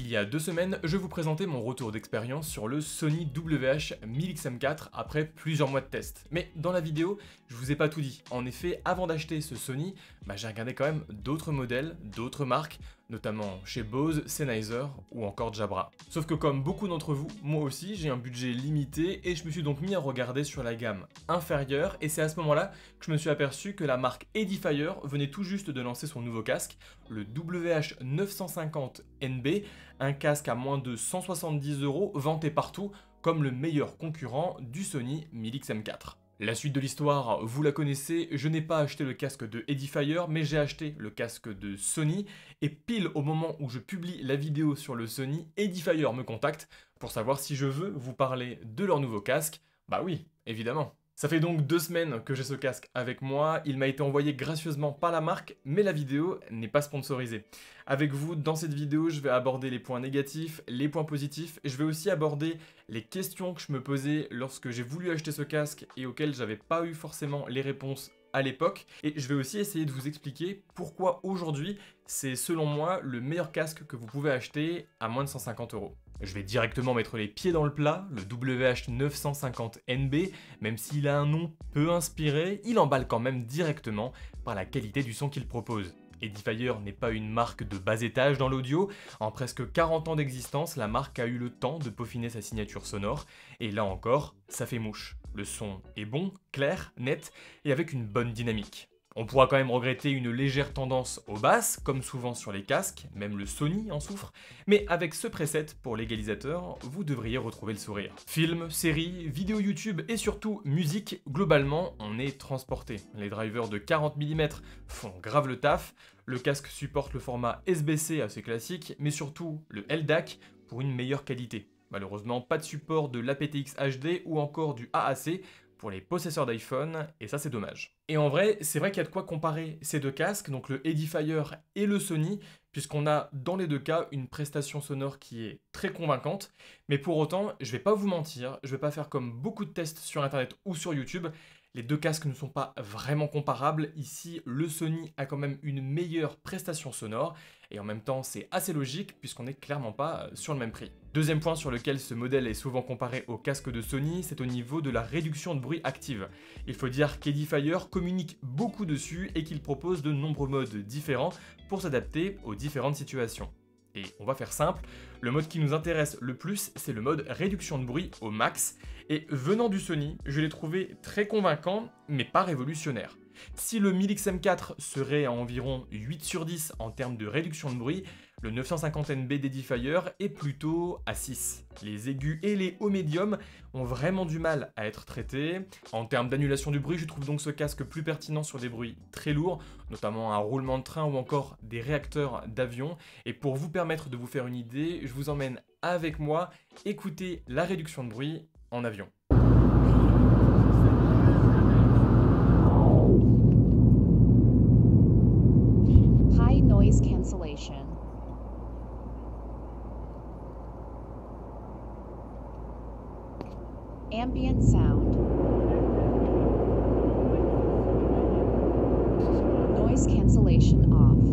Il y a 2 semaines, je vous présentais mon retour d'expérience sur le Sony WH-1000XM4 après plusieurs mois de tests. Mais dans la vidéo, je vous ai pas tout dit. En effet, avant d'acheter ce Sony, j'ai regardé quand même d'autres modèles, d'autres marques, notamment chez Bose, Sennheiser ou encore Jabra. Sauf que comme beaucoup d'entre vous, moi aussi j'ai un budget limité et je me suis donc mis à regarder sur la gamme inférieure, et c'est à ce moment-là que je me suis aperçu que la marque Edifier venait tout juste de lancer son nouveau casque, le WH-950NB, un casque à moins de 170 € vanté partout comme le meilleur concurrent du Sony 1000XM4. La suite de l'histoire, vous la connaissez, je n'ai pas acheté le casque de Edifier, mais j'ai acheté le casque de Sony, et pile au moment où je publie la vidéo sur le Sony, Edifier me contacte pour savoir si je veux vous parler de leur nouveau casque. Bah oui, évidemment. Ça fait donc 2 semaines que j'ai ce casque avec moi, il m'a été envoyé gracieusement par la marque, mais la vidéo n'est pas sponsorisée. Avec vous, dans cette vidéo, je vais aborder les points négatifs, les points positifs, et je vais aussi aborder les questions que je me posais lorsque j'ai voulu acheter ce casque et auxquelles j'avais pas eu forcément les réponses à l'époque. Et je vais aussi essayer de vous expliquer pourquoi aujourd'hui, c'est selon moi le meilleur casque que vous pouvez acheter à moins de 150 €. Je vais directement mettre les pieds dans le plat, le WH-950NB, même s'il a un nom peu inspiré, il emballe quand même directement par la qualité du son qu'il propose. Edifier n'est pas une marque de bas étage dans l'audio, en presque 40 ans d'existence, la marque a eu le temps de peaufiner sa signature sonore, et là encore, ça fait mouche. Le son est bon, clair, net, et avec une bonne dynamique. On pourra quand même regretter une légère tendance aux basses, comme souvent sur les casques, même le Sony en souffre, mais avec ce preset pour l'égalisateur, vous devriez retrouver le sourire. Films, séries, vidéos YouTube et surtout musique, globalement, on est transporté. Les drivers de 40 mm font grave le taf, le casque supporte le format SBC assez classique, mais surtout le LDAC pour une meilleure qualité. Malheureusement, pas de support de l'aptX HD ou encore du AAC pour les possesseurs d'iPhone, et ça c'est dommage. Et en vrai, c'est vrai qu'il y a de quoi comparer ces deux casques, donc le Edifier et le Sony, puisqu'on a dans les deux cas une prestation sonore qui est très convaincante, mais pour autant, je vais pas vous mentir, je vais pas faire comme beaucoup de tests sur internet ou sur YouTube, les deux casques ne sont pas vraiment comparables. Ici, le Sony a quand même une meilleure prestation sonore, et en même temps, c'est assez logique puisqu'on n'est clairement pas sur le même prix. Deuxième point sur lequel ce modèle est souvent comparé au casque de Sony, c'est au niveau de la réduction de bruit active. Il faut dire qu'Edifier communique beaucoup dessus et qu'il propose de nombreux modes différents pour s'adapter aux différentes situations. Et on va faire simple, le mode qui nous intéresse le plus, c'est le mode réduction de bruit au max, et venant du Sony, je l'ai trouvé très convaincant, mais pas révolutionnaire. Si le 1000XM4 serait à environ 8 sur 10 en termes de réduction de bruit, le 950NB d'Edifier est plutôt à 6. Les aigus et les hauts médiums ont vraiment du mal à être traités. En termes d'annulation du bruit, je trouve donc ce casque plus pertinent sur des bruits très lourds, notamment un roulement de train ou encore des réacteurs d'avion. Et pour vous permettre de vous faire une idée, je vous emmène avec moi écouter la réduction de bruit en avion. High noise cancellation. Ambient sound. Noise cancellation off.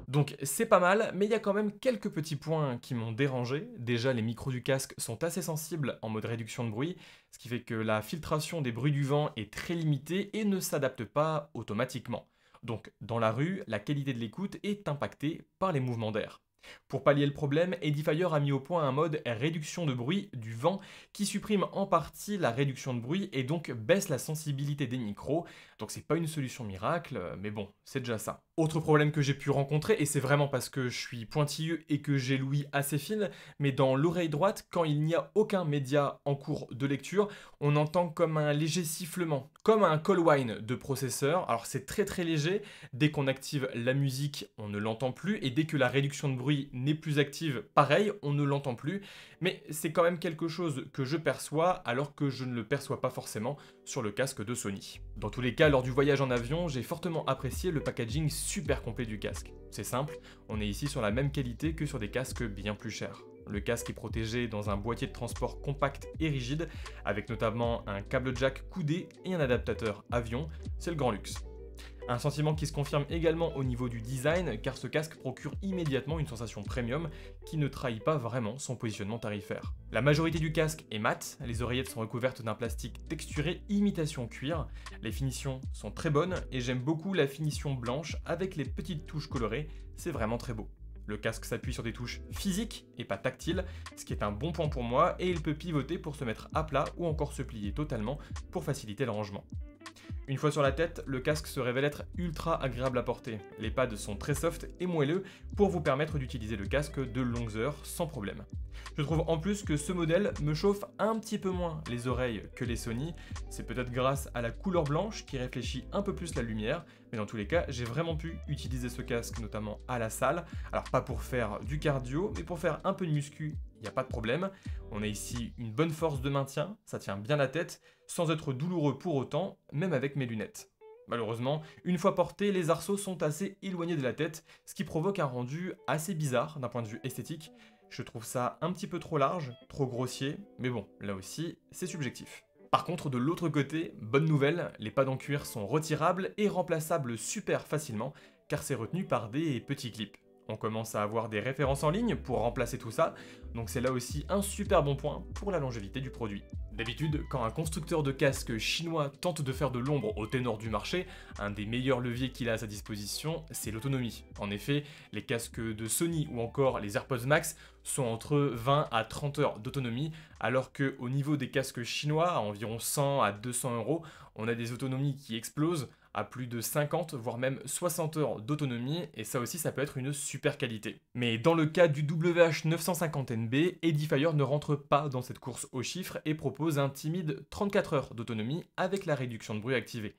Donc c'est pas mal, mais il y a quand même quelques petits points qui m'ont dérangé. Déjà, les micros du casque sont assez sensibles en mode réduction de bruit, ce qui fait que la filtration des bruits du vent est très limitée et ne s'adapte pas automatiquement. Donc dans la rue, la qualité de l'écoute est impactée par les mouvements d'air. Pour pallier le problème, Edifier a mis au point un mode réduction de bruit du vent qui supprime en partie la réduction de bruit et donc baisse la sensibilité des micros. Donc c'est pas une solution miracle, mais bon, c'est déjà ça. Autre problème que j'ai pu rencontrer, et c'est vraiment parce que je suis pointilleux et que j'ai l'ouïe assez fine, mais dans l'oreille droite, quand il n'y a aucun média en cours de lecture, on entend comme un léger sifflement, comme un call whine de processeur. Alors c'est très léger, dès qu'on active la musique, on ne l'entend plus, et dès que la réduction de bruit n'est plus active, pareil, on ne l'entend plus, mais c'est quand même quelque chose que je perçois alors que je ne le perçois pas forcément sur le casque de Sony. Dans tous les cas, lors du voyage en avion, j'ai fortement apprécié le packaging super complet du casque. C'est simple, on est ici sur la même qualité que sur des casques bien plus chers. Le casque est protégé dans un boîtier de transport compact et rigide, avec notamment un câble jack coudé et un adaptateur avion, c'est le grand luxe. Un sentiment qui se confirme également au niveau du design, car ce casque procure immédiatement une sensation premium qui ne trahit pas vraiment son positionnement tarifaire. La majorité du casque est mat, les oreillettes sont recouvertes d'un plastique texturé imitation cuir, les finitions sont très bonnes et j'aime beaucoup la finition blanche avec les petites touches colorées, c'est vraiment très beau. Le casque s'appuie sur des touches physiques et pas tactiles, ce qui est un bon point pour moi, et il peut pivoter pour se mettre à plat ou encore se plier totalement pour faciliter le rangement. Une fois sur la tête, le casque se révèle être ultra agréable à porter. Les pads sont très soft et moelleux pour vous permettre d'utiliser le casque de longues heures sans problème. Je trouve en plus que ce modèle me chauffe un petit peu moins les oreilles que les Sony. C'est peut-être grâce à la couleur blanche qui réfléchit un peu plus la lumière, mais dans tous les cas, j'ai vraiment pu utiliser ce casque notamment à la salle. Alors pas pour faire du cardio, mais pour faire un peu de muscu, il n'y a pas de problème. On a ici une bonne force de maintien, ça tient bien la tête, sans être douloureux pour autant, même avec mes lunettes. Malheureusement, une fois portés, les arceaux sont assez éloignés de la tête, ce qui provoque un rendu assez bizarre d'un point de vue esthétique. Je trouve ça un petit peu trop large, trop grossier, mais bon, là aussi, c'est subjectif. Par contre, de l'autre côté, bonne nouvelle, les pads en cuir sont retirables et remplaçables super facilement, car c'est retenu par des petits clips. On commence à avoir des références en ligne pour remplacer tout ça, donc c'est là aussi un super bon point pour la longévité du produit. D'habitude, quand un constructeur de casques chinois tente de faire de l'ombre au ténor du marché, un des meilleurs leviers qu'il a à sa disposition, c'est l'autonomie. En effet, les casques de Sony ou encore les AirPods Max sont entre 20 à 30 heures d'autonomie, alors qu'au niveau des casques chinois, à environ 100 à 200 euros, on a des autonomies qui explosent à plus de 50 voire même 60 heures d'autonomie, et ça aussi ça peut être une super qualité. Mais dans le cas du WH950NB, Edifier ne rentre pas dans cette course aux chiffres et propose un timide 34 heures d'autonomie avec la réduction de bruit activée.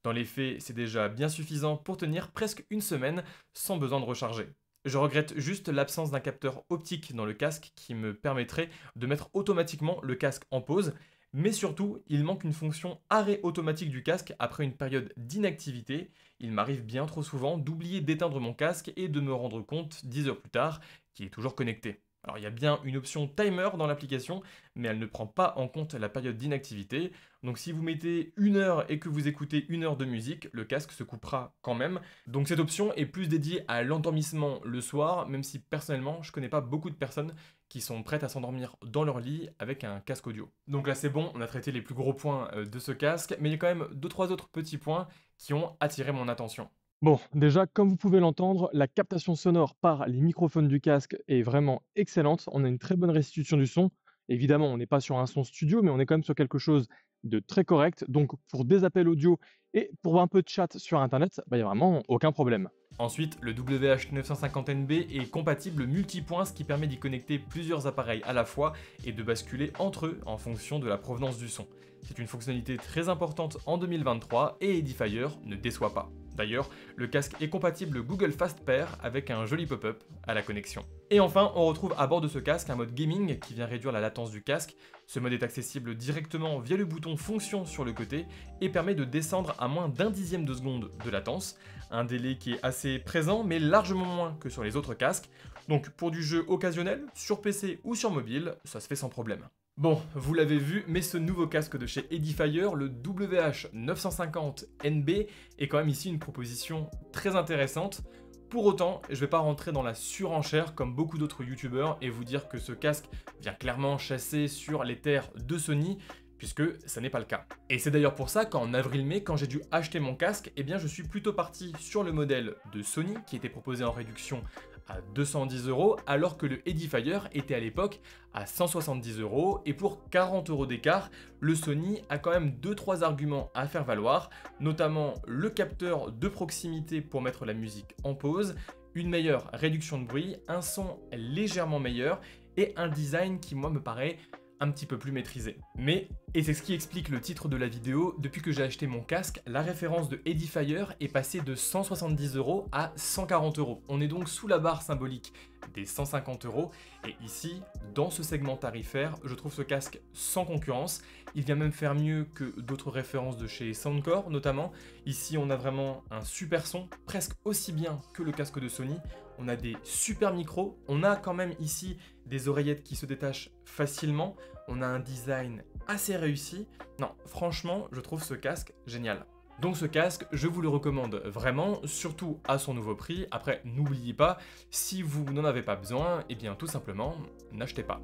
Dans les faits, c'est déjà bien suffisant pour tenir presque une semaine sans besoin de recharger. Je regrette juste l'absence d'un capteur optique dans le casque qui me permettrait de mettre automatiquement le casque en pause, mais surtout, il manque une fonction arrêt automatique du casque après une période d'inactivité. Il m'arrive bien trop souvent d'oublier d'éteindre mon casque et de me rendre compte 10 heures plus tard qu'il est toujours connecté. Alors il y a bien une option timer dans l'application, mais elle ne prend pas en compte la période d'inactivité. Donc si vous mettez 1 heure et que vous écoutez 1 heure de musique, le casque se coupera quand même. Donc cette option est plus dédiée à l'endormissement le soir, même si personnellement je connais pas beaucoup de personnes qui sont prêtes à s'endormir dans leur lit avec un casque audio. Donc là c'est bon, on a traité les plus gros points de ce casque, mais il y a quand même 2-3 autres petits points qui ont attiré mon attention. Bon, déjà, comme vous pouvez l'entendre, la captation sonore par les microphones du casque est vraiment excellente. On a une très bonne restitution du son. Évidemment, on n'est pas sur un son studio, mais on est quand même sur quelque chose de très correct. Donc, pour des appels audio et pour un peu de chat sur Internet, il n'y a vraiment aucun problème. Ensuite, le WH950NB est compatible multipoint, ce qui permet d'y connecter plusieurs appareils à la fois et de basculer entre eux en fonction de la provenance du son. C'est une fonctionnalité très importante en 2023 et Edifier ne déçoit pas. D'ailleurs, le casque est compatible Google Fast Pair avec un joli pop-up à la connexion. Et enfin, on retrouve à bord de ce casque un mode gaming qui vient réduire la latence du casque. Ce mode est accessible directement via le bouton fonction sur le côté et permet de descendre à moins d'1 dixième de seconde de latence, un délai qui est assez présent mais largement moins que sur les autres casques. Donc pour du jeu occasionnel, sur PC ou sur mobile, ça se fait sans problème. Bon, vous l'avez vu, mais ce nouveau casque de chez Edifier, le WH950NB, est quand même ici une proposition très intéressante. Pour autant, je ne vais pas rentrer dans la surenchère comme beaucoup d'autres youtubeurs et vous dire que ce casque vient clairement chasser sur les terres de Sony, puisque ça n'est pas le cas. Et c'est d'ailleurs pour ça qu'en avril-mai, quand j'ai dû acheter mon casque, eh bien je suis plutôt parti sur le modèle de Sony qui était proposé en réduction à 210 €, alors que le Edifier était à l'époque à 170 €, et pour 40 € d'écart, le Sony a quand même 2-3 arguments à faire valoir, notamment le capteur de proximité pour mettre la musique en pause, une meilleure réduction de bruit, un son légèrement meilleur, et un design qui moi me paraît un petit peu plus maîtrisé. Mais, et c'est ce qui explique le titre de la vidéo, depuis que j'ai acheté mon casque, la référence de Edifier est passée de 170 € à 140 €. On est donc sous la barre symbolique des 150 €, et ici, dans ce segment tarifaire, je trouve ce casque sans concurrence. Il vient même faire mieux que d'autres références de chez Soundcore notamment. Ici, on a vraiment un super son, presque aussi bien que le casque de Sony. On a des super micros, on a quand même ici des oreillettes qui se détachent facilement, on a un design assez réussi. Non, franchement, je trouve ce casque génial. Donc ce casque, je vous le recommande vraiment, surtout à son nouveau prix. Après, n'oubliez pas, si vous n'en avez pas besoin, eh bien tout simplement, n'achetez pas.